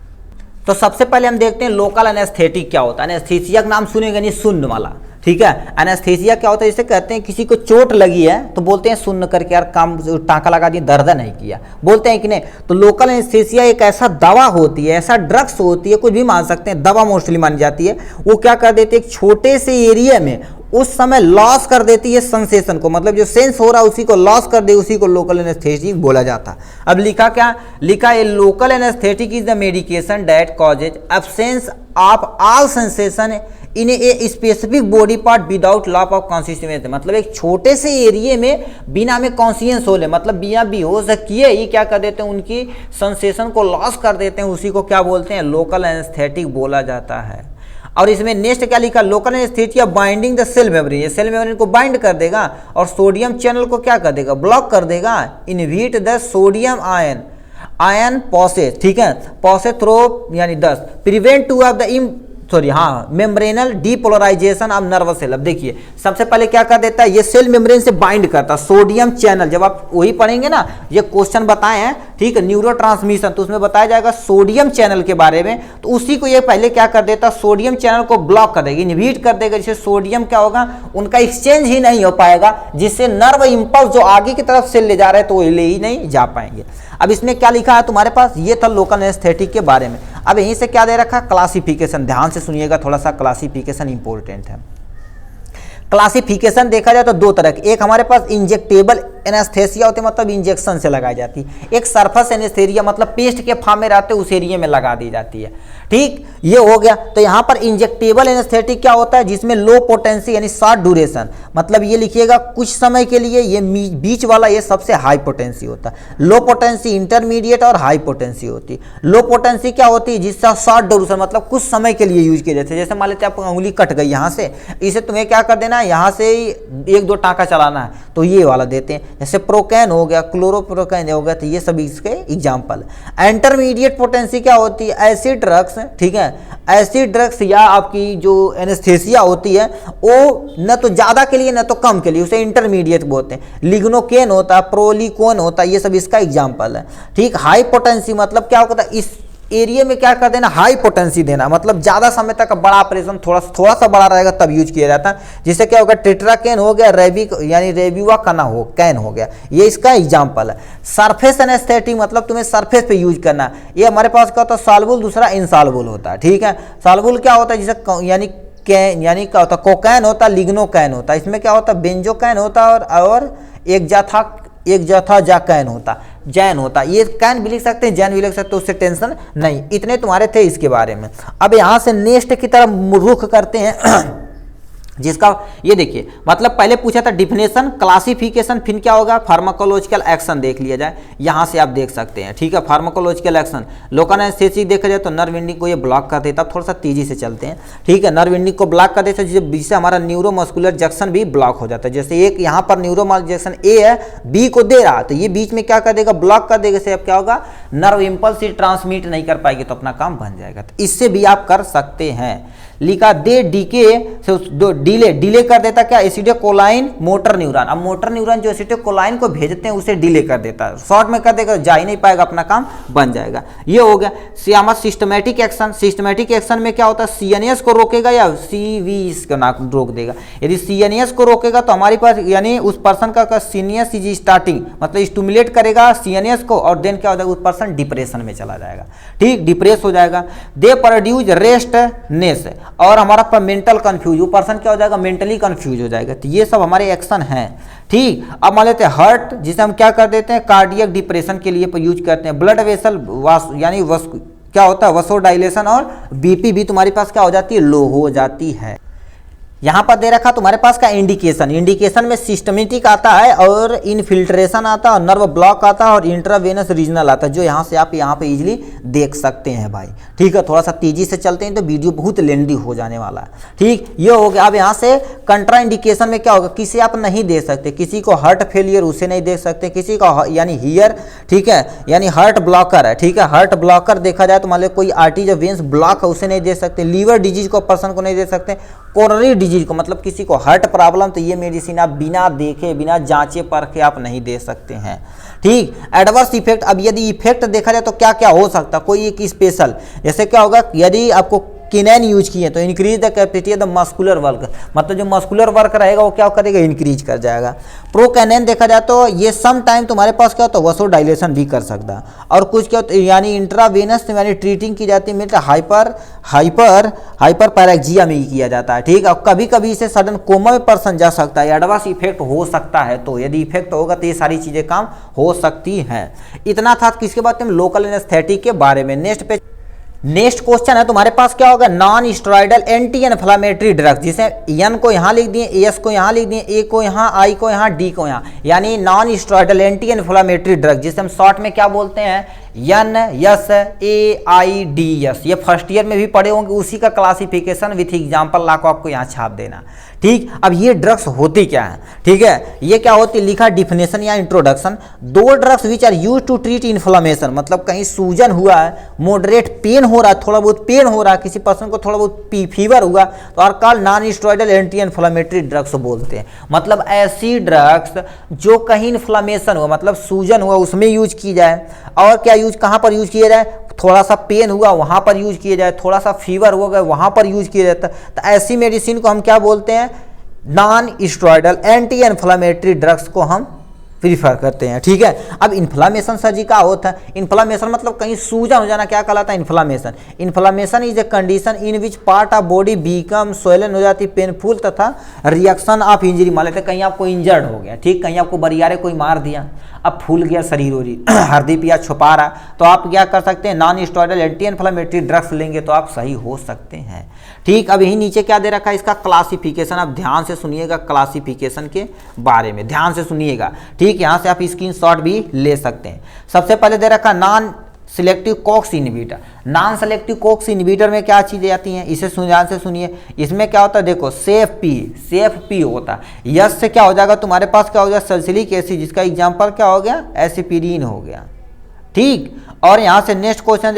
तो सबसे पहले हम देखते हैं लोकल एनेस्थेटिक क्या होता है। एनेस्थीसिया का नाम सुनेंगे नहीं, सुन्न वाला। ठीक है, एनेस्थीसिया क्या होता है? जैसे कहते हैं किसी को चोट लगी है तो बोलते हैं सुन्न करके, यार काम टाँका लगा दिया, दर्द नहीं किया, बोलते हैं कि नहीं। तो लोकल एनेस्थीसिया एक ऐसा दवा होती है, ऐसा ड्रग्स होती है, कुछ भी मान सकते हैं, दवा मोस्टली मानी जाती है। वो क्या कर देती है, एक छोटे से एरिया में उस समय लॉस कर देती है सेंसेशन को, मतलब जो सेंस हो रहा है उसी को लॉस कर दे, उसी को लोकल एनेस्थेटिक बोला जाता है। अब लिखा क्या? लिखा है local anaesthetic is the medication that causes absence of all sensation in a specific body part without loss of consciousness. मतलब एक छोटे से एरिया में बिना में कॉन्शियस हो ले, मतलब बिना बेहोश किए ही क्या कर देते हैं, उनकी सेंसेशन को लॉस कर देते हैं, उसी को क्या बोलते हैं? लोकल एनेस्थेटिक बोला जाता है। और इसमें नेक्स्ट क्या लिखा? Local anaesthesia binding the cell memory, ये सेल मेमोरी को बाइंड कर देगा और सोडियम चैनल को क्या कर देगा? ब्लॉक कर देगा। Inhibit the sodium ion passage, ठीक है, पॉसेज थ्रो यानी 10 prevent to of the membranal depolarization of nervous cell. अब देखिए सबसे पहले क्या कर देता है, ये सेल मेम्ब्रेन से बाइंड करता है सोडियम चैनल। जब आप वही पढ़ेंगे ना, ये क्वेश्चन बताए हैं, ठीक है, न्यूरोट्रांसमिशन, तो उसमें बताया जाएगा सोडियम चैनल के बारे में। तो उसी को ये पहले क्या कर देता, सोडियम चैनल को ब्लॉक कर देगा, इनहिबिट कर देगा, जिससे सोडियम क्या होगा, उनका एक्सचेंज ही नहीं हो पाएगा, जिससे नर्व इंपल्स जो आगे की तरफ सेल ले जा रहे हैं तो वो ले ही नहीं जा पाएंगे। अब इसमें क्या लिखा है तुम्हारे पास? ये था लोकल एनेस्थेटिक के बारे में। अब यहीं से क्या दे रखा? क्लासिफिकेशन। ध्यान से सुनिएगा, थोड़ा सा क्लासिफिकेशन इंपॉर्टेंट है। क्लासिफिकेशन देखा जाए तो दो तरह के, एक हमारे पास इंजेक्टेबल एनेस्थेसिया होते, मतलब इंजेक्शन से लगाई जाती है, एक सरफेस एनेस्थेसिया, मतलब पेस्ट के फॉर्म में रहते उस एरिया में लगा दी जाती है। ठीक, ये हो गया। तो यहाँ पर इंजेक्टेबल एनेस्थेटिक क्या होता है, जिसमें लो पोटेंसी यानी शॉर्ट ड्यूरेशन, मतलब ये लिखिएगा कुछ समय के लिए, ये बीच वाला ये सबसे हाई पोटेंसी होता है। लो पोटेंसी, इंटरमीडिएट और हाई पोटेंसी होती है। लो पोटेंसी क्या होती है, जिसका शॉर्ट ड्यूरेशन, मतलब कुछ समय के लिए यूज किए जाते हैं। जैसे मान लेते हैं आपको उंगली कट गई यहाँ से, इसे तुम्हें क्या कर देना है, यहाँ से 1-2 टाँका चलाना है, तो ये वाला देते हैं। जैसे प्रोकैन हो गया, क्लोरोप्रोकैन हो गया, तो ये सभी इसके एग्जाम्पल। इंटरमीडिएट पोटेंसी क्या होती है, एसिड ड्रग्स, ठीक है, एसिड ड्रग्स या आपकी जो एनेस्थेसिया होती है वो न तो ज़्यादा के लिए न तो कम के लिए, उसे इंटरमीडिएट बोलते हैं। लिग्नोकेन होता है, प्रोलिकोन होता है, ये सब इसका एग्जाम्पल है। ठीक, हाई पोटेंसी मतलब क्या होता है, इस एरिया में क्या कर देना, हाई पोटेंसी देना, मतलब ज़्यादा समय तक बड़ा ऑपरेशन थोड़ा सा बड़ा रहेगा तब यूज किया जाता है। जिससे क्या होगा, टेट्राकेन हो गया, यानी रेबिवा कैन हो गया, ये इसका एग्जाम्पल है। सरफेस एनेस्थेटिक मतलब तुम्हें सरफेस पे यूज करना। ये हमारे पास क्या होता है, सॉल्युबल, दूसरा इनसॉल्युबल होता है। ठीक है, सॉल्युबल क्या होता है, जिसे यानी क्या होता है, कोकैन होता है, लिग्नोकैन होता है। इसमें क्या होता है, बेंजोकैन होता है और एक जथा जाकैन होता, जैन होता। ये कैन भी लिख सकते हैं, जैन भी लिख सकते हैं, उससे टेंशन नहीं। इतने तुम्हारे थे इसके बारे में। अब यहाँ से नेक्स्ट की तरफ रुख करते हैं जिसका ये देखिए, मतलब पहले पूछा था डिफिनेशन, क्लासिफिकेशन, फिर क्या होगा, फार्माकोलॉजिकल एक्शन देख लिया जाए। यहाँ से आप देख सकते हैं, ठीक है, फार्माकोलॉजिकल एक्शन। लोकल एनेस्थेसिया देखा जाए तो नर्व एंडिंग को ये ब्लॉक कर देता है। थोड़ा सा तेजी से चलते हैं, ठीक है, नर्व एंडिंग को ब्लॉक कर देता है, जिससे हमारा न्यूरोमस्कुलर जंक्शन भी ब्लॉक हो जाता है। जैसे एक यहाँ पर न्यूरोमस्कुलर जंक्शन ए है, बी को दे रहा, तो ये बीच में क्या कर देगा, ब्लॉक कर देगा। से अब क्या होगा, नर्व इंपल्स ट्रांसमिट नहीं कर पाएगी, तो अपना काम बन जाएगा। तो इससे भी आप कर सकते हैं। लिखा दे डीके से डिले कर देता क्या, एसिटिलकोलाइन मोटर न्यूरॉन। अब मोटर न्यूरॉन जो एसिटिलकोलाइन को भेजते हैं उसे डिले कर देता है, शॉर्ट में कर देगा, जा ही नहीं पाएगा, अपना काम बन जाएगा। ये हो गया हमारा सिस्टमैटिक एक्शन। सिस्टमैटिक एक्शन में क्या होता है, सीएनएस को रोकेगा या सीवीएस को ना रोक देगा। यदि सीएनएस को रोकेगा तो हमारे पास यानी उस पर्सन का सीएनएस इज स्टार्टिंग, मतलब स्टिमुलेट करेगा सीएनएस को, और देन क्या हो जाएगा, उस पर्सन डिप्रेशन में चला जाएगा, ठीक, डिप्रेस हो जाएगा। दे प्रोड्यूस रेस्टनेस, और हमारा मेंटल कंफ्यूज, वो पर्सन क्या हो जाएगा, मेंटली कंफ्यूज हो जाएगा। तो ये सब हमारे एक्शन हैं, ठीक। अब मान लेते हैं हर्ट, जिसे हम क्या कर देते हैं, कार्डियक डिप्रेशन के लिए यूज करते हैं। ब्लड वेसल यानी क्या होता है, वसोडाइलेशन, और बीपी भी तुम्हारे पास क्या हो जाती है, लो हो जाती है। यहाँ पर दे रखा तुम्हारे पास का इंडिकेशन। इंडिकेशन में सिस्टमेटिक आता है और इनफिल्ट्रेशन आता है और नर्व ब्लॉक आता है और इंट्रावेनस रीजनल आता है, जो यहाँ से आप यहाँ पे इजीली देख सकते हैं भाई, ठीक है। थोड़ा सा तेजी से चलते हैं तो वीडियो बहुत लेंदी हो जाने वाला है, ठीक। ये हो गया। अब यहाँ से कंट्रा इंडिकेशन में क्या होगा, किसी आप नहीं दे सकते, किसी को हार्ट फेलियर उसे नहीं देख सकते, किसी को यानी हियर, ठीक है, यानी हार्ट ब्लॉकर है, ठीक है, हार्ट ब्लॉकर देखा जाए तो मान लो कोई आर्टरी वेन्स ब्लॉक है उसे नहीं दे सकते, लीवर डिजीज को पर्सन को नहीं दे सकते, कोरोनरी डिजीज को, मतलब किसी को हार्ट प्रॉब्लम, तो ये मेडिसिन आप बिना देखे बिना जांचे परखे आप नहीं दे सकते हैं, ठीक। एडवर्स इफेक्ट, अब यदि इफेक्ट देखा जाए तो क्या क्या हो सकता है, कोई एक स्पेशल, जैसे क्या होगा, यदि आपको किनेन यूज किए तो increase the capacity of the muscular work, मतलब जो मस्कुलर वर्क रहेगा वो क्या करेगा, इंक्रीज कर जाएगा। प्रोकैनेन देखा जाए तो ये सम टाइम तुम्हारे पास क्या होता है, वसो डायलेशन भी कर सकता है, और कुछ क्या होता है यानी इंट्रावेनस यानी ट्रीटिंग की जाती है, मतलब हाइपर पैरेक्सिया में ही किया जाता है, ठीक। और कभी कभी इसे सडन कोमा में पर्सन जा सकता है, एडवर्स इफेक्ट हो सकता है, तो यदि इफेक्ट होगा तो ये सारी चीजें काम हो सकती हैं। इतना था। किसके बाद हम लोकल एनेस्थेटिक के बारे में। नेक्स्ट क्वेश्चन है तुम्हारे पास क्या होगा, non steroidal anti inflammatory drug, जिसे एन को यहाँ लिख दिए, एस को यहाँ लिख दिए, ए को यहाँ, आई को यहाँ, डी को यहाँ, यानी non steroidal anti inflammatory drug, जिसे हम शॉर्ट में क्या बोलते हैं, NSAIDs। ये फर्स्ट ईयर में भी पढ़े होंगे, उसी का क्लासिफिकेशन विथ एग्जाम्पल ला को आपको यहाँ छाप देना, ठीक। अब ये ड्रग्स होती क्या है, ठीक है, ये क्या होती है, लिखा डिफिनेशन या इंट्रोडक्शन। दो drugs which are use to treat inflammation, मतलब कहीं सूजन हुआ है, मॉडरेट पेन हो रहा है, थोड़ा बहुत पेन हो रहा है, किसी पर्सन को थोड़ा बहुत फीवर हुआ, तो are called non steroidal anti inflammatory drugs बोलते हैं। मतलब ऐसी ड्रग्स जो कहीं इन्फ्लेमेशन हुआ, मतलब सूजन हुआ, उसमें यूज की जाए, और क्या यूज, कहाँ पर यूज किया जाए, थोड़ा सा पेन हुआ वहाँ पर यूज किया जाए, थोड़ा सा फीवर हो गया वहाँ पर यूज किया जाता है। तो ऐसी मेडिसिन को हम क्या बोलते हैं, non steroidal anti inflammatory drugs को हम प्रीफर करते हैं, ठीक है। अब इन्फ्लामेशन सर जी का होता है, इन्फ्लामेशन मतलब कहीं सूजन हो जाना क्या कहलाता है, inflammation. Inflammation is a condition in which part of body become swollen हो जाती, पेनफुल तथा रिएक्शन ऑफ इंजरी। मान लेते कहीं आपको इंजर्ड हो गया, ठीक, कहीं आपको बरियारे कोई मार दिया, अब फूल गया शरीर हो रही हरदी पिया छुपा रहा, तो आप क्या कर सकते हैं, non steroidal anti inflammatory drugs लेंगे तो आप सही हो सकते हैं, ठीक। अब यही नीचे क्या दे रखा है, इसका क्लासिफिकेशन, आप ध्यान से सुनिएगा क्लासिफिकेशन के बारे में, ध्यान से सुनिएगा, ठीक। यहाँ से आप स्क्रीनशॉट भी ले सकते हैं। सबसे पहले दे रखा non selective COX inhibitor. Non selective COX inhibitor में क्या चीजें आती हैं, इसे ध्यान से सुनिए। इसमें क्या होता है, देखो सेफ पी होता है, यस से क्या हो जाएगा, तुम्हारे पास क्या हो जाएगा, सल्सिलिक एसिड, जिसका एग्जांपल क्या हो गया, एसिपिरीन हो गया, ठीक। और यहाँ से नेक्स्ट क्वेश्चन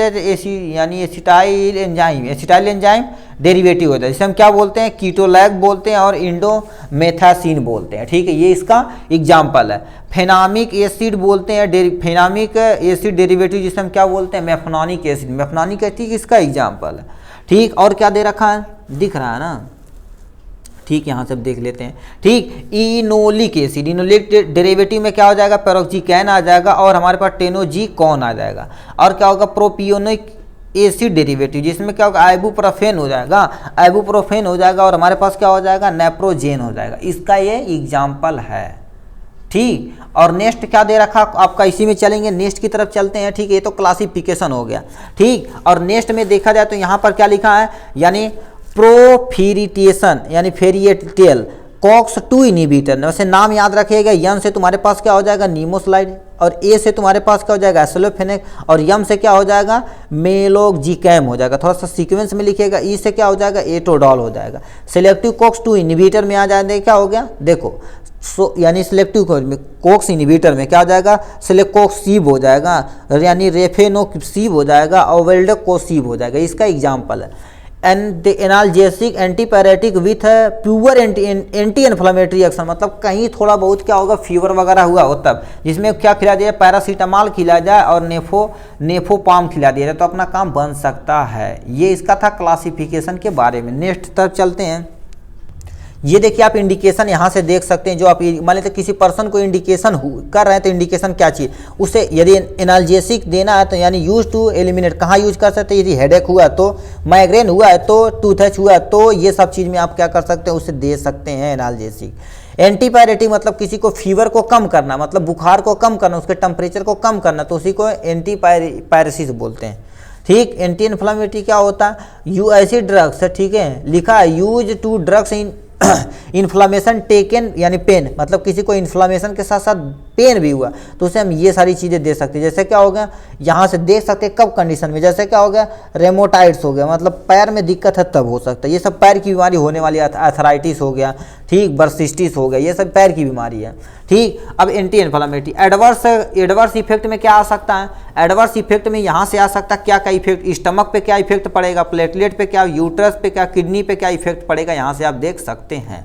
यानी एसिटाइल एंजाइम डेरिवेटिव होता है, जिसे हम क्या बोलते हैं, कीटोलैक बोलते हैं और इंडोमेथासिन बोलते हैं, ठीक है, ये इसका एग्जाम्पल है। फेनामिक एसिड बोलते हैं, फेनामिक एसिड डेरिवेटिव जिसे हम क्या बोलते हैं, मेफनॉनिक एसिड इसका एग्जाम्पल है, ठीक। और क्या दे रखा है, दिख रहा है ना, ठीक, यहाँ से देख लेते हैं, ठीक। इनोलिक एसिड, इनोलिक डेरिवेटिव में क्या हो जाएगा, पेरोक्सिकैन आ जाएगा और हमारे पास टेनोजिकॉन आ जाएगा। और क्या होगा, प्रोपियोनिक एसिड डेरिवेटिव, जिसमें क्या होगा, आइबुप्रोफेन हो जाएगा और हमारे पास क्या हो जाएगा, नेप्रोजेन हो जाएगा। इसका ये एग्जाम्पल है, ठीक। और नेक्स्ट क्या दे रखा आपका, इसी में चलेंगे, नेक्स्ट की तरफ चलते हैं, ठीक। ये तो क्लासिफिकेशन हो गया, ठीक। और नेक्स्ट में देखा जाए तो यहाँ पर क्या लिखा है, यानी प्रोफिरिटेशन यानी फेरिएटेल कॉक्स 2 इनहिबिटर। वैसे नाम याद रखिएगा, यन से तुम्हारे पास क्या हो जाएगा, नीमोस्लाइड, और ए से तुम्हारे पास क्या हो जाएगा, एस्लोफेनेक, और यम से क्या हो जाएगा, मेलोक्जिकैम हो जाएगा। थोड़ा सा सीक्वेंस में लिखिएगा, ई से क्या हो जाएगा, एटोडॉल हो जाएगा। सिलेक्टिव कॉक्स 2 इनहिबिटर में आ जाएगा, क्या हो गया, देखो यानी सिलेक्टिव कॉक्स इनहिबिटर में क्या हो जाएगा, सिलेकोक्सीब हो जाएगा, यानी रेफेनोक्सीब हो जाएगा और वेल्डोकोसीब हो जाएगा। इसका एग्जाम्पल है। And analgesic antipyretic with pure anti inflammatory action, मतलब कहीं थोड़ा बहुत क्या होगा फीवर वगैरह हुआ हो तब, जिसमें क्या खिला दिया जाए, पैरासीटामॉल खिला जाए और नेफोपाम खिला दिया जाए तो अपना काम बन सकता है। ये इसका था क्लासिफिकेशन के बारे में। नेक्स्ट तरफ चलते हैं। ये देखिए आप इंडिकेशन यहाँ से देख सकते हैं, जो आप मान लेते किसी पर्सन को इंडिकेशन कर रहे हैं तो इंडिकेशन क्या चाहिए उसे, यदि एनाल्जेसिक देना है तो यानी यूज टू एलिमिनेट, कहाँ यूज कर सकते हैं, यदि हेडेक हुआ तो, माइग्रेन हुआ है तो, टूथएच हुआ है तो, ये सब चीज़ में आप क्या कर सकते हैं, उसे दे सकते हैं एनाल्जेसिक। एंटीपायरेटिक मतलब किसी को फीवर को कम करना, मतलब बुखार को कम करना, उसके टेम्परेचर को कम करना, तो उसी को एंटीपायरेसिस बोलते हैं। ठीक, एंटी इन्फ्लामेटरी क्या होता है, यू ऐसी ड्रग्स है, ठीक है, लिखा है use to drugs in inflammation taken यानी पेन, मतलब किसी को इन्फ्लामेशन के साथ साथ पेन भी हुआ तो उसे हम ये सारी चीज़ें दे सकते हैं। जैसे क्या हो गया, यहाँ से देख सकते हैं कब कंडीशन में, जैसे क्या हो गया, रेमोटाइड्स हो गया, मतलब पैर में दिक्कत है तब हो सकता है, ये सब पैर की बीमारी होने वाली, आर्थराइटिस हो गया, ठीक, बर्सिस्टिस हो गया, ये सब पैर की बीमारी है। ठीक, अब एंटी इन्फ्लामेटरी एडवर्स इफेक्ट में क्या आ सकता है, एडवर्स इफेक्ट में यहाँ से आ सकता है क्या इफेक्ट, स्टमक पे क्या इफेक्ट पड़ेगा, प्लेटलेट पे क्या, यूट्रस पे क्या, किडनी पे क्या इफेक्ट पड़ेगा, यहाँ से आप देख सकते हैं।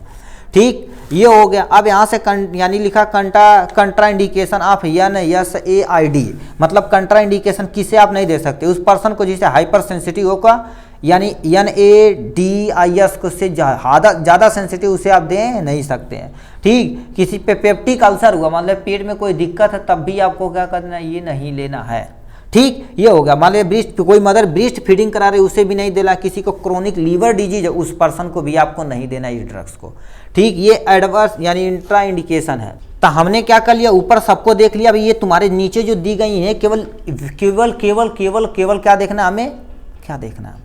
ठीक, ये हो गया। अब यहाँ से यानी लिखा कंट्रा इंडिकेशन ऑफ NSAID, मतलब कंट्रा इंडिकेशन किसे आप नहीं दे सकते, उस पर्सन को जिसे हाइपर सेंसिटिव होगा, यानी NADIS को से ज़्यादा सेंसिटिव उसे आप दे नहीं सकते हैं। ठीक, किसी पे पेप्टिक अल्सर हुआ, मतलब पेट में कोई दिक्कत है तब भी आपको क्या करना है, ये नहीं लेना है। ठीक, ये हो गया। मान लीजिए कोई मदर ब्रेस्ट फीडिंग करा रही है उसे भी नहीं देना, किसी को क्रोनिक लीवर डिजीज है उस पर्सन को भी आपको नहीं देना इस ड्रग्स को। ठीक, ये एडवर्स यानी इंट्रा इंडिकेशन है। तो हमने क्या कर लिया, ऊपर सबको देख लिया। अभी ये तुम्हारे नीचे जो दी गई है केवल केवल केवल केवल केवल क्या देखना, हमें क्या देखना,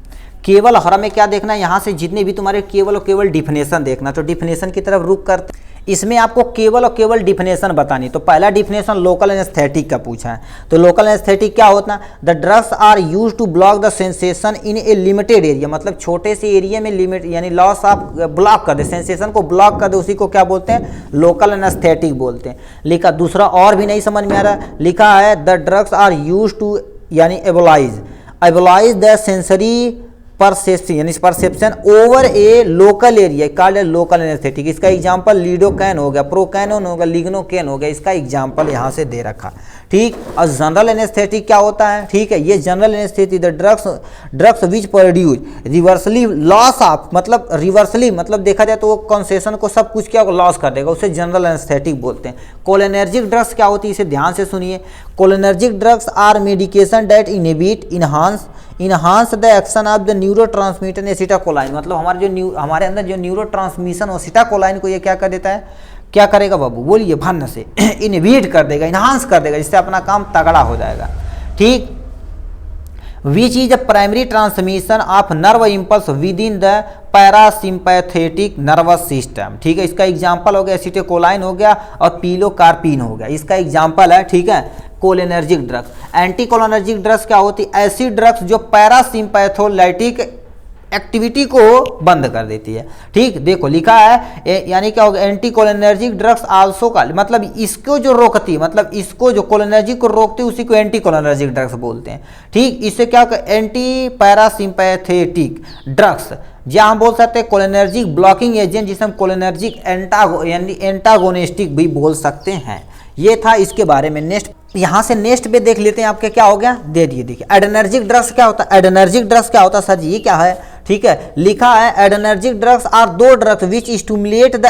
केवल और हमें क्या देखना है, यहाँ से जितने भी तुम्हारे केवल और केवल डिफिनेशन देखना। तो डिफिनेशन की तरफ रुक करते, इसमें आपको केवल और केवल डिफिनेशन बतानी। तो पहला डिफिनेशन लोकल एनेस्थेटिक का पूछा है। तो लोकल एनेस्थेटिक क्या होता है, the drugs are use to block the sensation in a limited area, मतलब छोटे से एरिया में लिमिट यानी लॉस ऑफ ब्लॉक कर दे, सेंसेशन को ब्लॉक कर दे, उसी को क्या बोलते हैं, लोकल एनेस्थेटिक बोलते हैं। लिखा दूसरा और भी नहीं समझ में आ रहा, लिखा है the drugs are use to यानी एबोलाइज द सेंसरी परसेप्शन यानी perception over a local area called local anaesthetic. इसका एग्जांपल लीडोकैन हो गया, प्रोकैनोन हो गया, लिग्नोकैन हो गया, इसका एग्जांपल यहाँ से दे रखा। ठीक, और जनरल एनेस्थेटिक क्या होता है, ठीक है, ये general anaesthetic the drugs which produce reversely loss of, मतलब रिवर्सली मतलब देखा जाए तो वो कंसेशन को सब कुछ क्या लॉस कर देगा, उसे जनरल एनेस्थेटिक बोलते हैं। कोलिनर्जिक ड्रग्स क्या होती है, इसे ध्यान से सुनिए। Cholinergic drugs are medication that inhibit enhance the action of the neurotransmitter acetylcholine, मतलब हमारे अंदर जो न्यूरोट्रांसमिशन एसिटाकोलाइन को ये क्या कर देता है, क्या करेगा बाबू बोलिए, भन्न से इनहिबिट कर देगा, इनहांस कर देगा, जिससे अपना काम तगड़ा हो जाएगा। ठीक, which is the primary transmission of nerve impulse with in the parasympathetic nervous system. ठीक है, इसका एग्जांपल हो गया एसिटाकोलाइन हो गया और पिलोकार्पिन हो गया, इसका एग्जांपल है। ठीक है, cholinergic drugs. Anti cholinergic drugs क्या होती है, ऐसी ड्रग्स जो पैरासिम्पैथोलाइटिक एक्टिविटी को बंद कर देती है। ठीक, देखो लिखा है यानी क्या होगा, एंटी कोलिनर्जिक ड्रग्स आल्सो का मतलब इसको जो रोकती है, मतलब इसको जो कोलिनर्जिक को रोकती है उसी को एंटी कोलिनर्जिक ड्रग्स बोलते हैं। ठीक, इससे क्या एंटी पैरासिम्पैथेटिक ड्रग्स, जहाँ हम बोल सकते हैं कोलिनर्जिक ब्लॉकिंग एजेंट, जिसे हम कोलिनर्जिक एंटागोनिस्टिक भी बोल सकते हैं। ये था इसके बारे में। नेक्स्ट, यहाँ से नेक्स्ट पे देख लेते हैं आपके क्या हो गया, दे दिए। देखिए एडर्नर्जिक ड्रग्स क्या होता है, एडर्नर्जिक ड्रग्स क्या होता है सर जी, ये क्या है। ठीक है, लिखा है adrenergic drugs are two drugs which stimulate the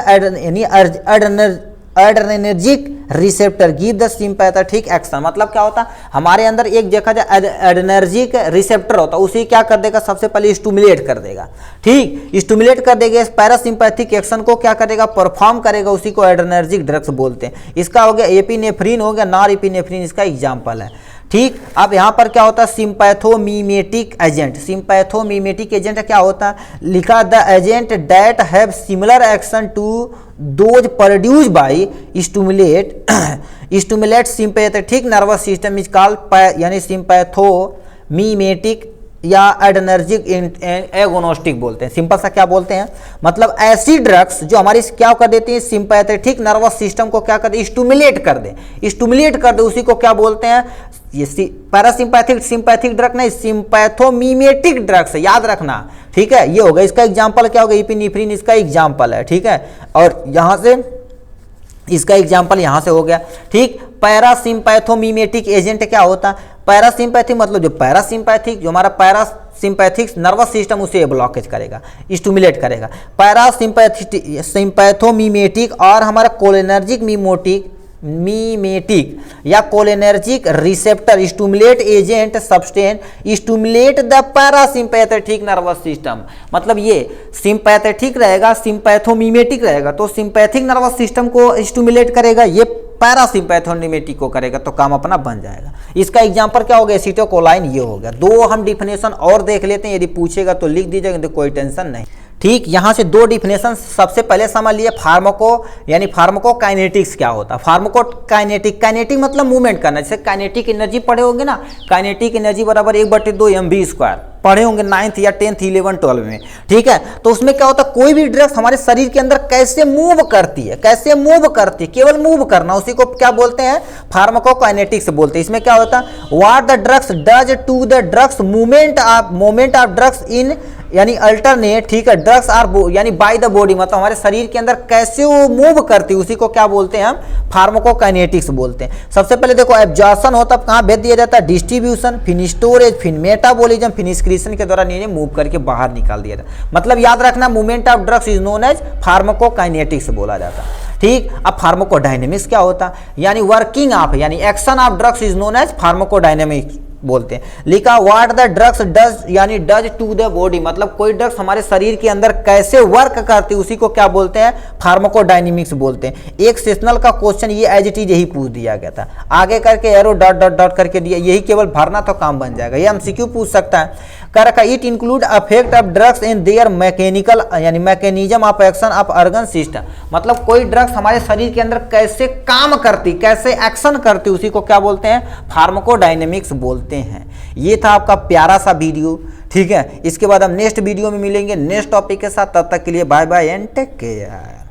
adrenergic receptor give the sympathetic action, मतलब क्या होता है, हमारे अंदर एक देखा जाए एडर्नर्जिक रिसेप्टर होता है, उसे क्या कर देगा, सबसे पहले स्टिमुलेट कर देगा। ठीक, स्टिमुलेट कर देगा, इस पैरासिम्पैथिक एक्शन को क्या करेगा, परफॉर्म करेगा, उसी को एडर्नर्जिक ड्रग्स बोलते हैं। इसका हो गया एपिनेफ्रिन हो गया, नॉर एपिनेफ्रिन इसका एग्जाम्पल है। ठीक, अब यहाँ पर क्या होता है, सिंपैथोमिमेटिक एजेंट। सिंपैथोमिमेटिक एजेंट क्या होता है, लिखा the agent that have similar action to those produce by stimulate sympathetic nervous system is called यानी सिंपैथोमिमेटिक या एडर्नर्जिक एगोनोस्टिक बोलते हैं। सिंपल सा क्या बोलते हैं, मतलब ऐसी ड्रग्स जो हमारी क्या कर देती है, सिंपैथेटिक नर्वस सिस्टम को क्या कर दे, स्टिमुलेट कर दे, उसी को क्या बोलते हैं, ये पैरासिम्पैथिक सिंपैथिक ड्रग नहीं, सिंपैथोमिमेटिक ड्रग्स, याद रखना, ठीक है। ये होगा इसका एग्जाम्पल क्या होगा, इपिनेफ्रिन इसका एग्जाम्पल है, ठीक है। और यहाँ से इसका एग्जाम्पल यहाँ से हो गया, ठीक। पैरासिम्पैथोमिमेटिक एजेंट क्या होता है, पैरासिम्पैथिक मतलब जो पैरासिम्पैथिक, जो हमारा पैरासिम्पैथिक नर्वस सिस्टम उसे ब्लॉकेज करेगा, स्टिमुलेट करेगा। पैरासिम्पैथोमिमेटिक और हमारा कोलिनर्जिक मीमेटिक या cholinergic receptor stimulate agent substance stimulate the parasympathetic nervous system. मतलब ये सिंपैथेटिक रहेगा, सिंपैथोमिमेटिक रहेगा, तो सिंपैथिक नर्वस सिस्टम को स्टिमुलेट करेगा, ये पैरासिम्पैथोमिमेटिक को करेगा, तो काम अपना बन जाएगा। इसका एग्जांपल क्या हो गया, एसिटाइलकोलाइन, ये हो गया। दो हम डिफिनेशन और देख लेते हैं, यदि पूछेगा तो लिख दीजिएगा, तो कोई टेंशन नहीं, ठीक। यहाँ से दो डिफिनेशन सबसे पहले समझ लिए, फार्माको यानी फार्माकोकाइनेटिक्स क्या होता है। फार्माकोकाइनेटिक, काइनेटिक मतलब मूवमेंट करना, जैसे काइनेटिक एनर्जी पढ़े होंगे ना, काइनेटिक एनर्जी बराबर 1/2 mv² पढ़े होंगे 9th या 10th 11 12 में, ठीक है। तो उसमें क्या होता है, कोई भी ड्रग्स हमारे शरीर के अंदर कैसे मूव करती है, कैसे मूव करती है, केवल मूव करना, उसी को क्या बोलते हैं, फार्माकोकाइनेटिक्स बोलते हैं। इसमें क्या होता है, what the drugs does to the drugs movement of drugs in यानी अल्टरनेट, ठीक है, ड्रग्स आर यानी बाय द बॉडी, मतलब हमारे शरीर के अंदर कैसे वो मूव करती है, उसी को क्या बोलते हैं हम, फार्माकोकाइनेटिक्स बोलते हैं। सबसे पहले देखो एब्जॉर्प्शन होता है, कहाँ भेज दिया जाता है, डिस्ट्रीब्यूशन, फिर स्टोरेज, फिर मेटाबॉलिज्म, फिर एक्सक्रीशन के द्वारा इन्हें मूव करके बाहर निकाल दिया जाता है। मतलब याद रखना, movement of drugs is known as pharmacokinetics बोला जाता है, ठीक। अब फार्माकोडायनेमिक्स क्या होता है, यानी वर्किंग ऑफ यानी action of drugs is known as pharmacodynamics बोलते हैं। लिखा व्हाट द ड्रग्स डज यानी डज टू द बॉडी, मतलब कोई ड्रग्स हमारे शरीर के अंदर कैसे वर्क करती है, उसी को क्या बोलते हैं, फार्माकोडायनेमिक्स बोलते हैं। एक सेशनल का क्वेश्चन ये एज इट इज यही पूछ दिया गया था, आगे करके एरो डॉट डॉट डॉट करके दिया, यही केवल भरना तो काम बन जाएगा। ये एमसीक्यू पूछ सकता है, कर रखा it include affect of drugs in their mechanical यानी mechanism of action of organ system, मतलब कोई ड्रग्स हमारे शरीर के अंदर कैसे काम करती, कैसे एक्शन करती, उसी को क्या बोलते हैं, फार्माकोडायनेमिक्स बोलते हैं। ये था आपका प्यारा सा वीडियो, ठीक है। इसके बाद हम नेक्स्ट वीडियो में मिलेंगे नेक्स्ट टॉपिक के साथ, तब तक के लिए bye bye and take care.